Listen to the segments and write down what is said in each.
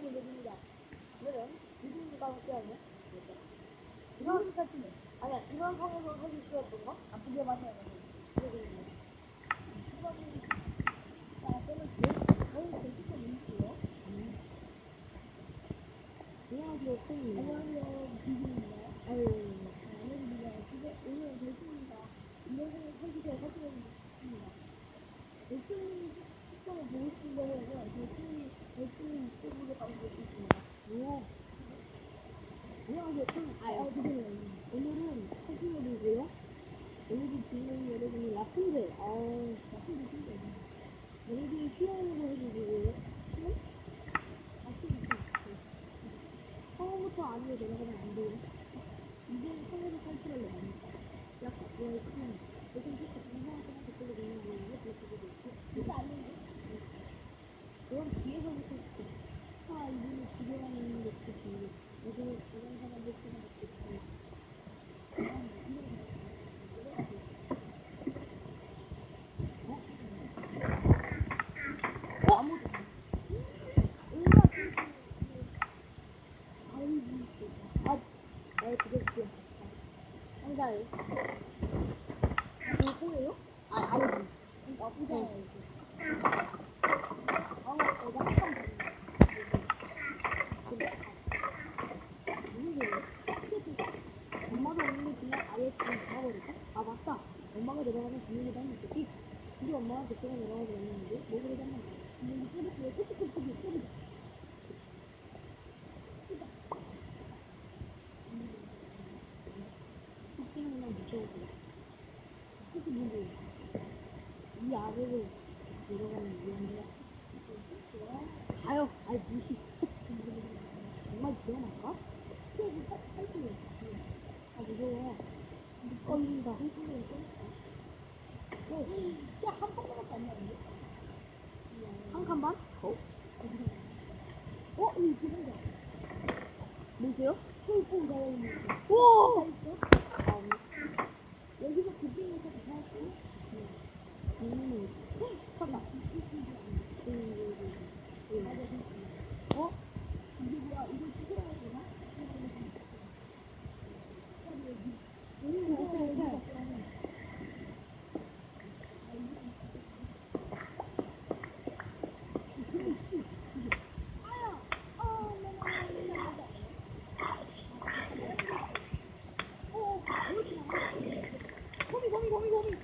시간이 됩니다. 오늘은 지금과 함께하는 이런 같은 아니야 이런 상황에서 하기 싫었던 거 아프게 맞아요. 안녕하세요, 팬입니다. 안녕하세요, 비비입니다. 아유, 안녕하세요. 오늘 결승입니다. 이번에 선수가 확실합니다. 결승 특성을 보고 싶은데 결승 유튜브로 가고 있습니다. 안녕하세요, 팬. 오늘은 사진놀이고요. 오늘도 주인공이 여러분이 라푼젤. 라푼젤 신기해. 여러분이 수영으로 해주고요. 처음부터 아니에 내려가면 안 돼요. 이제 성에서 탈출하려고 합니다. 약간, 요즘 진짜 이상한 사람 댓글로 있는 거예요. 그렇게 있고. 진짜 안 되는데? 그럼 뒤에서부터 이분이 기대하는 것도 있고, 요즘 이런 사람들 쓰는 것도 있고. 그랬죠. 한가요? 누구예요? 아니지. 나쁘잖아요, 이제. 내가 한참 누구예요? 엄마도 없는데 그냥 아예 그냥 잡아버릴까? 맞다. 엄마가 내려가면 분명히도 한 있겠지? 우리 엄마가 그때가 내려가지 않는데, 뭐 그러지 않나? 분명히 소리. 그냥 무서워서. 그게 뭔데? 이 아래로 내려가면 위험해요. 가요. 무시. 정말 위험할까? 무서워. 걸린다. 한 번밖에 안 나는데? 한 칸만? 이거 기분이야. 뭐세요? 철봉 가야 있는 거. 우와! 여기서 그중에서 괜찮았고, 잠깐만. 이게 뭐야? 이걸 찍어야 되나? 거미.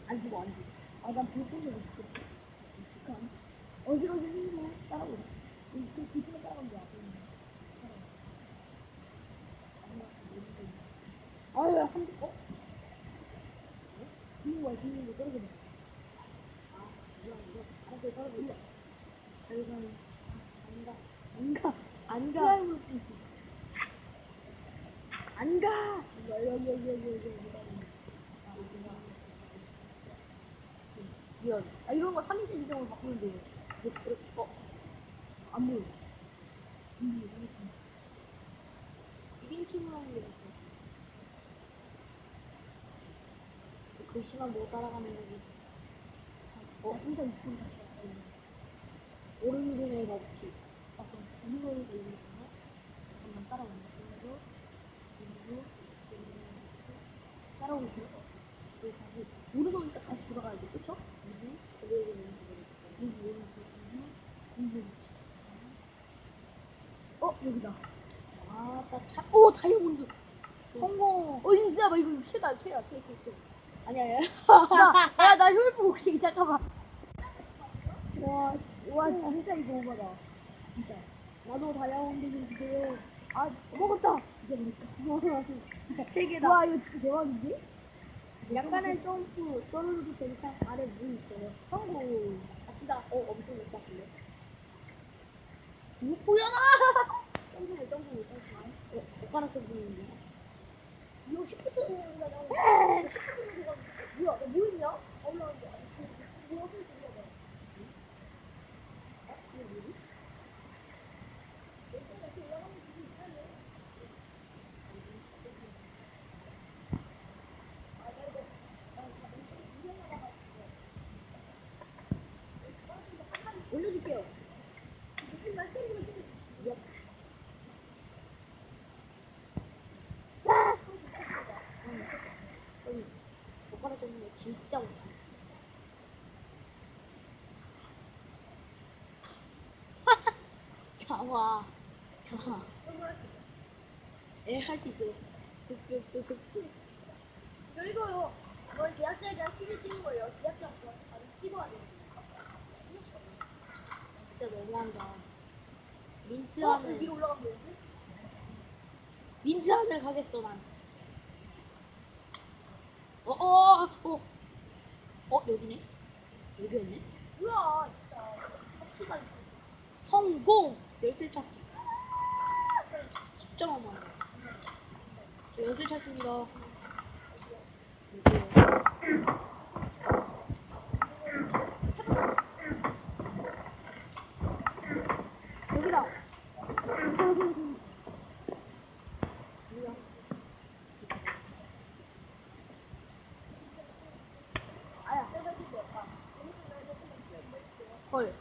안 죽어, 안 죽어. 아, 난 불꽃을 못 죽어. 어지러워 생기네. 따라오래. 그 뒤집어 따라온 거야. 아유, 죽는 거야, 죽는 거 떨어져. 알았어, 떨어져. 안 가. 안 가. 안 가. 미안. 아, 이런 거 3인칭 인정으로 바꾸면 돼요. 안 보여. 1인칭으로 하는 게 낫어. 글씨만 못 따라가는 거지. 혼자 입고 같이 왔어요. 오른손에 같이. 아, 그럼 오른손에 걸리는 거? 잠깐만 따라오는 거. 그리고, 따라오세요. 그리고 다시, 오른손이 딱 다시 돌아가야 돼. 그쵸? 그리고 오른손. 여기다. 아, 오, 다이아몬드. 성공. 진짜, 막 이거 캐다, 캐. 아니야. 나 혈부 오케이, 잠깐만. 와, 진짜 이거 오바다. 진짜. 나도 다이아몬드 좀 주세요. 아, 먹었다. 진짜 세 개다. 와, 이거 진짜 대박인데? 약간의 점프, 떨어져도 되니까 아래 물 있어요. 성공. 갑시다. 엄청 못 봤길래. 이거 보잖아! 점프. 젓가락 점프인데. 이거 10분 올라가고. 뭐야, 나 뭐였냐? 올라가는데. 뭐야, 소리 들려봐. 이거 뭐지? 올려줄게요. 젓가락 때문에 진짜 못해. 진짜 와. 할 수 있어요. 슥슥슥슥슥. 이거요. 이건 제작자에 대한 시를 찍는 거예요. 제작자가 바로 찍어야 돼요. 진짜 너무한다. 민트 위로 하늘. 올라가면 되지? 민트 하늘 가겠어, 난. 여기네? 여기였네? 뭐야, 진짜. 터치가 있어. 성공! 열쇠 찾기. 진짜 너무한다. 저 열쇠 찾습니다. 여기요. 여기다. 뭐야? 아야. 헐.